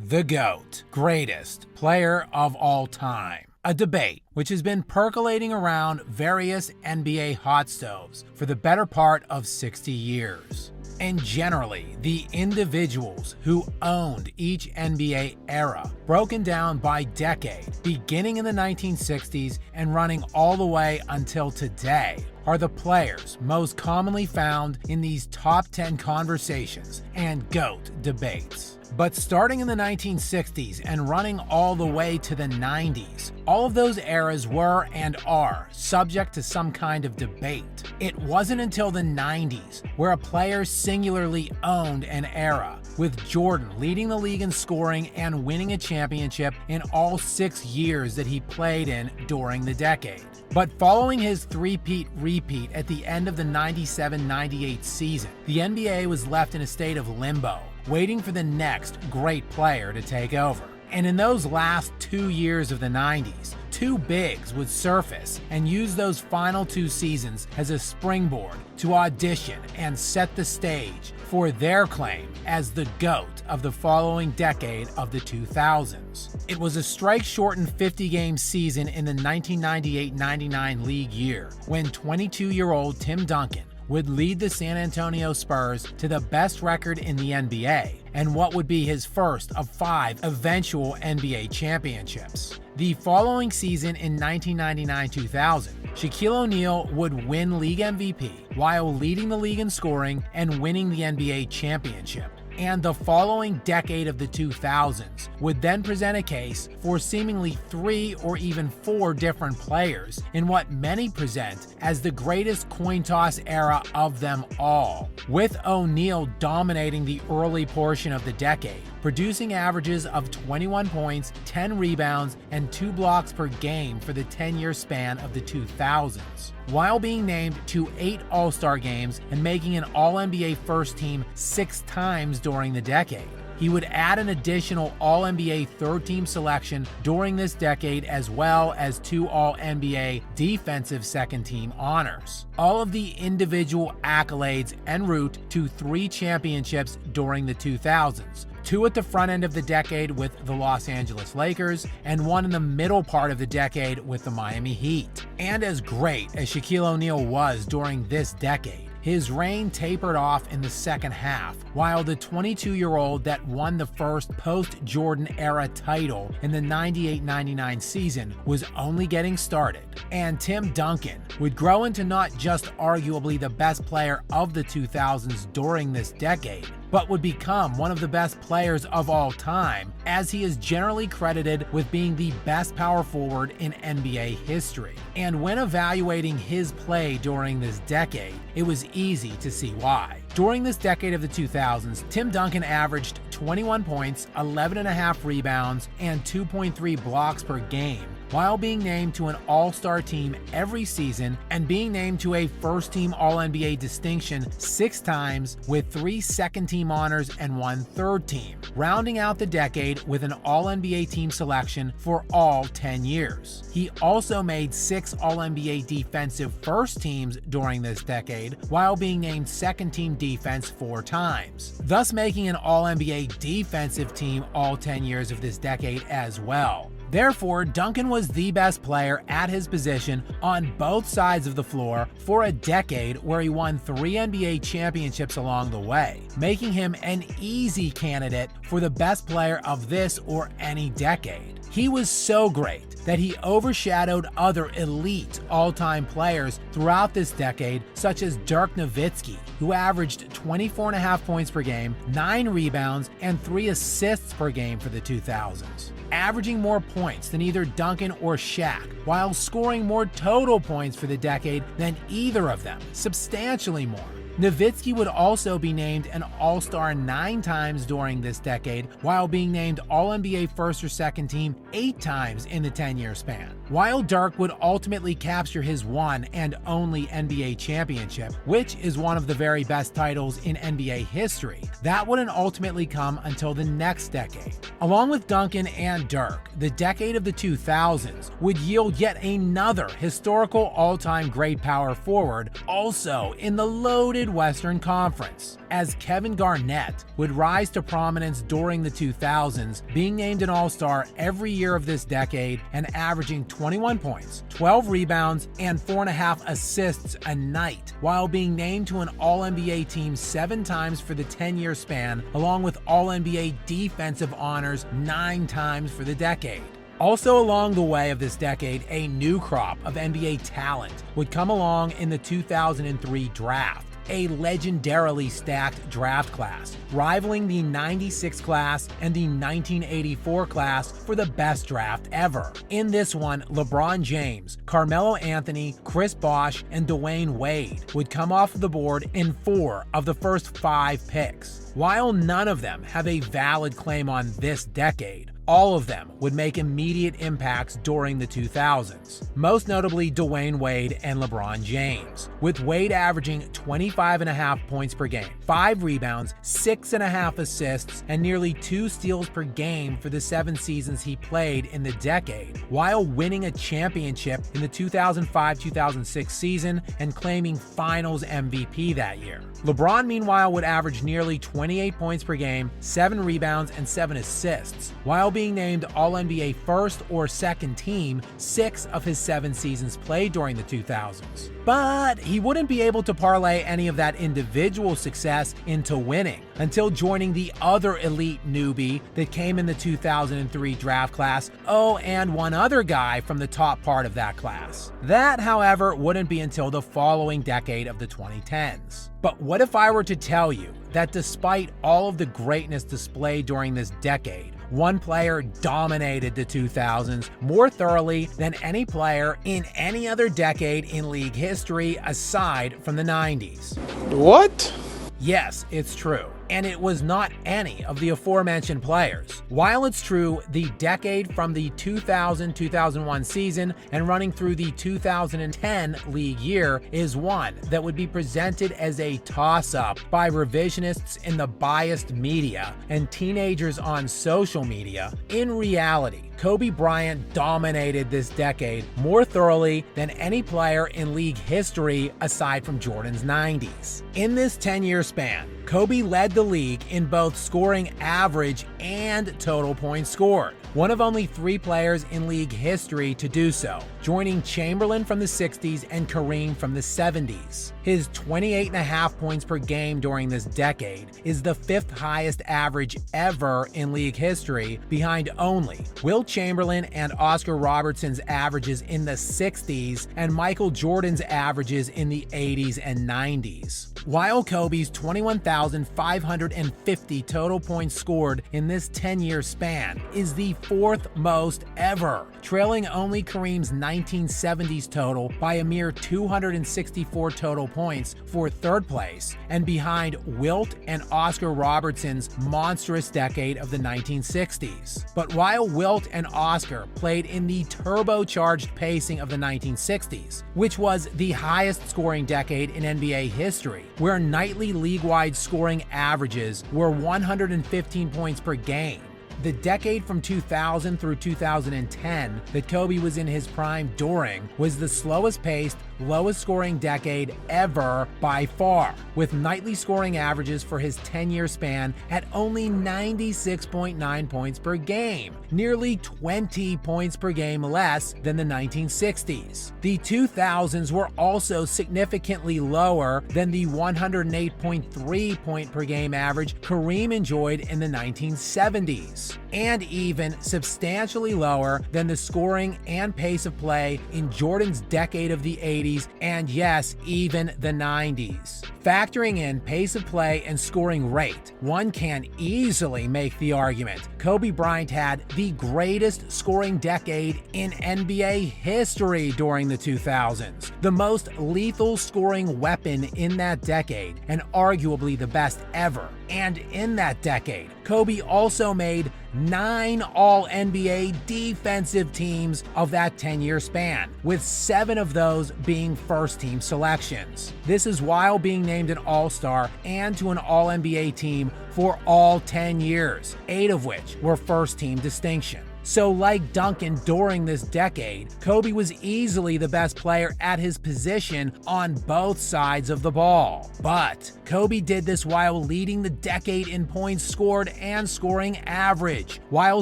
the GOAT, greatest player of all time. A debate which has been percolating around various NBA hot stoves for the better part of 60 years. And generally, the individuals who owned each NBA era, broken down by decade, beginning in the 1960s and running all the way until today, are the players most commonly found in these top 10 conversations and GOAT debates. But starting in the 1960s and running all the way to the 90s, all of those eras were and are subject to some kind of debate. It wasn't until the 90s where a player singularly owned an era, with Jordan leading the league in scoring and winning a championship in all 6 years that he played in during the decade. But following his three-peat repeat at the end of the 97-98 season, the NBA was left in a state of limbo, waiting for the next great player to take over. And in those last 2 years of the 90s, two bigs would surface and use those final 2 seasons as a springboard to audition and set the stage for their claim as the GOAT of the following decade of the 2000s. It was a strike-shortened 50-game season in the 1998-99 league year when 22-year-old Tim Duncan would lead the San Antonio Spurs to the best record in the NBA and what would be his first of 5 eventual NBA championships. The following season in 1999-2000, Shaquille O'Neal would win league MVP while leading the league in scoring and winning the NBA championship. And the following decade of the 2000s would then present a case for seemingly 3 or even 4 different players in what many present as the greatest coin toss era of them all, with O'Neal dominating the early portion of the decade, producing averages of 21 points, 10 rebounds, and 2 blocks per game for the 10-year span of the 2000s, while being named to 8 All-Star games and making an All-NBA first team 6 times during the decade. He would add an additional All-NBA third-team selection during this decade, as well as 2 All-NBA defensive second-team honors. All of the individual accolades en route to 3 championships during the 2000s. 2 at the front end of the decade with the Los Angeles Lakers, and 1 in the middle part of the decade with the Miami Heat. And as great as Shaquille O'Neal was during this decade, his reign tapered off in the second half, while the 22-year-old that won the first post-Jordan era title in the 98-99 season was only getting started. And Tim Duncan would grow into not just arguably the best player of the 2000s during this decade, but would become one of the best players of all time, as he is generally credited with being the best power forward in NBA history. And when evaluating his play during this decade, it was easy to see why. During this decade of the 2000s, Tim Duncan averaged 21 points, 11.5 rebounds, and 2.3 blocks per game, while being named to an All-Star team every season and being named to a first-team All-NBA distinction 6 times, with 3 second-team honors and 1 third-team, rounding out the decade with an All-NBA team selection for all 10 years. He also made 6 All-NBA defensive first teams during this decade, while being named second-team defense 4 times, thus making an All-NBA defensive team all 10 years of this decade as well. Therefore, Duncan was the best player at his position on both sides of the floor for a decade, where he won 3 NBA championships along the way, making him an easy candidate for the best player of this or any decade. He was so great that he overshadowed other elite all-time players throughout this decade, such as Dirk Nowitzki, who averaged 24.5 points per game, 9 rebounds, and 3 assists per game for the 2000s, averaging more points than either Duncan or Shaq, while scoring more total points for the decade than either of them, substantially more. Nowitzki would also be named an All-Star 9 times during this decade, while being named All-NBA first or second team 8 times in the 10-year span. While Dirk would ultimately capture his one and only NBA championship, which is one of the very best titles in NBA history, that wouldn't ultimately come until the next decade. Along with Duncan and Dirk, the decade of the 2000s would yield yet another historical all-time great power forward, also in the loaded Midwestern Conference, as Kevin Garnett would rise to prominence during the 2000s, being named an All-Star every year of this decade and averaging 21 points, 12 rebounds, and 4.5 assists a night, while being named to an All-NBA team 7 times for the 10-year span, along with All-NBA defensive honors 9 times for the decade. Also along the way of this decade, a new crop of NBA talent would come along in the 2003 draft, a legendarily stacked draft class, rivaling the '96 class and the 1984 class for the best draft ever. In this one, LeBron James, Carmelo Anthony, Chris Bosh, and Dwayne Wade would come off the board in 4 of the first 5 picks. While none of them have a valid claim on this decade, all of them would make immediate impacts during the 2000s, most notably Dwayne Wade and LeBron James, with Wade averaging 25.5 points per game, 5 rebounds, 6.5 assists, and nearly 2 steals per game for the 7 seasons he played in the decade, while winning a championship in the 2005-2006 season and claiming Finals MVP that year. LeBron, meanwhile, would average nearly 28 points per game, 7 rebounds, and 7 assists, while being named All-NBA first or second team 6 of his 7 seasons played during the 2000s. But he wouldn't be able to parlay any of that individual success into winning until joining the other elite newbie that came in the 2003 draft class, and one other guy from the top part of that class. That, however, wouldn't be until the following decade of the 2010s. But what if I were to tell you that despite all of the greatness displayed during this decade, one player dominated the 2000s more thoroughly than any player in any other decade in league history aside from the 90s? What? Yes, it's true. And it was not any of the aforementioned players. While it's true, the decade from the 2000-2001 season and running through the 2010 league year is one that would be presented as a toss-up by revisionists in the biased media and teenagers on social media, in reality, Kobe Bryant dominated this decade more thoroughly than any player in league history aside from Jordan's 90s. In this 10-year span, Kobe led the league in both scoring average and total points scored, one of only 3 players in league history to do so, joining Chamberlain from the 60s and Kareem from the 70s. His 28.5 points per game during this decade is the 5th highest average ever in league history, behind only Wilt Chamberlain and Oscar Robertson's averages in the 60s and Michael Jordan's averages in the 80s and 90s. While Kobe's 21,550 total points scored in this 10-year span is the 4th most ever, trailing only Kareem's 1970s total by a mere 264 total points for 3rd place, and behind Wilt and Oscar Robertson's monstrous decade of the 1960s. But while Wilt and Oscar played in the turbocharged pacing of the 1960s, which was the highest scoring decade in NBA history, where nightly league-wide scoring averages were 115 points per game, the decade from 2000 through 2010 that Kobe was in his prime during was the slowest paced, lowest scoring decade ever by far, with nightly scoring averages for his 10-year span at only 96.9 points per game, nearly 20 points per game less than the 1960s. The 2000s were also significantly lower than the 108.3 point per game average Kareem enjoyed in the 1970s. And even substantially lower than the scoring and pace of play in Jordan's decade of the 80s and, yes, even the 90s. Factoring in pace of play and scoring rate, one can easily make the argument Kobe Bryant had the greatest scoring decade in NBA history during the 2000s, the most lethal scoring weapon in that decade, and arguably the best ever. And in that decade, Kobe also made 9 All-NBA defensive teams of that 10-year span, with 7 of those being first-team selections. This is while being named an All-Star and to an All-NBA team for all 10 years, 8 of which were first-team distinction. So like Duncan during this decade, Kobe was easily the best player at his position on both sides of the ball. But Kobe did this while leading the decade in points scored and scoring average, while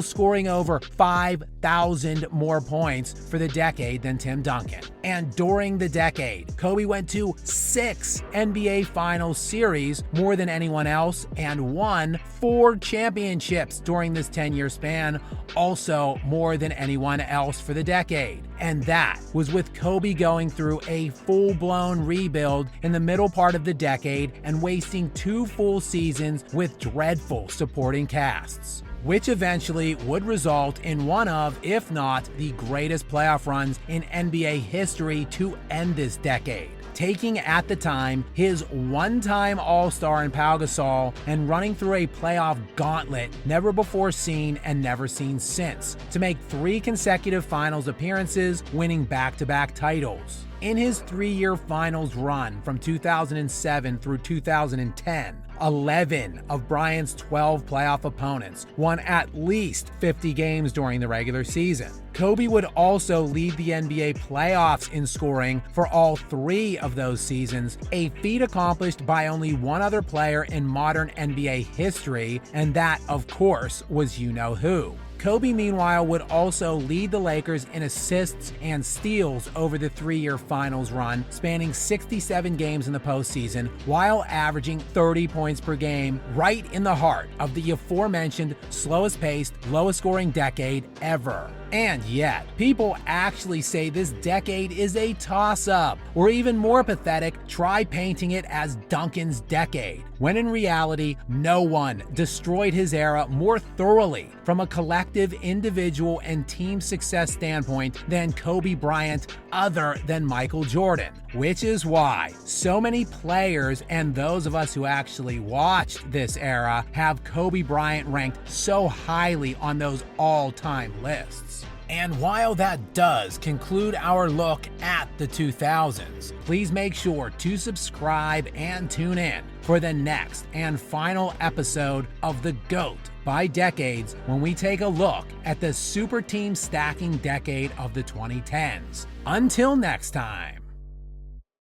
scoring over 5,000 more points for the decade than Tim Duncan. And during the decade, Kobe went to 6 NBA Finals series, more than anyone else, and won 4 championships during this 10-year span, also more than anyone else for the decade. And that was with Kobe going through a full-blown rebuild in the middle part of the decade and wasting 2 full seasons with dreadful supporting casts, which eventually would result in one of, if not the greatest playoff runs in NBA history to end this decade, taking at the time his one-time All-Star in Pau Gasol and running through a playoff gauntlet never before seen and never seen since to make 3 consecutive finals appearances, winning back-to-back titles. In his 3-year finals run from 2007 through 2010, 11 of Bryant's 12 playoff opponents won at least 50 games during the regular season. Kobe would also lead the NBA playoffs in scoring for all 3 of those seasons, a feat accomplished by only one other player in modern NBA history, and that, of course, was you-know-who. Kobe, meanwhile, would also lead the Lakers in assists and steals over the 3-year finals run, spanning 67 games in the postseason, while averaging 30 points per game, right in the heart of the aforementioned slowest-paced, lowest-scoring decade ever. And yet, people actually say this decade is a toss-up, or even more pathetic, try painting it as Duncan's decade, when in reality, no one destroyed his era more thoroughly from a collective, individual, and team success standpoint than Kobe Bryant, other than Michael Jordan. Which is why so many players and those of us who actually watched this era have Kobe Bryant ranked so highly on those all-time lists. And while that does conclude our look at the 2000s, please make sure to subscribe and tune in for the next and final episode of The GOAT by Decades, when we take a look at the super team stacking decade of the 2010s. Until next time.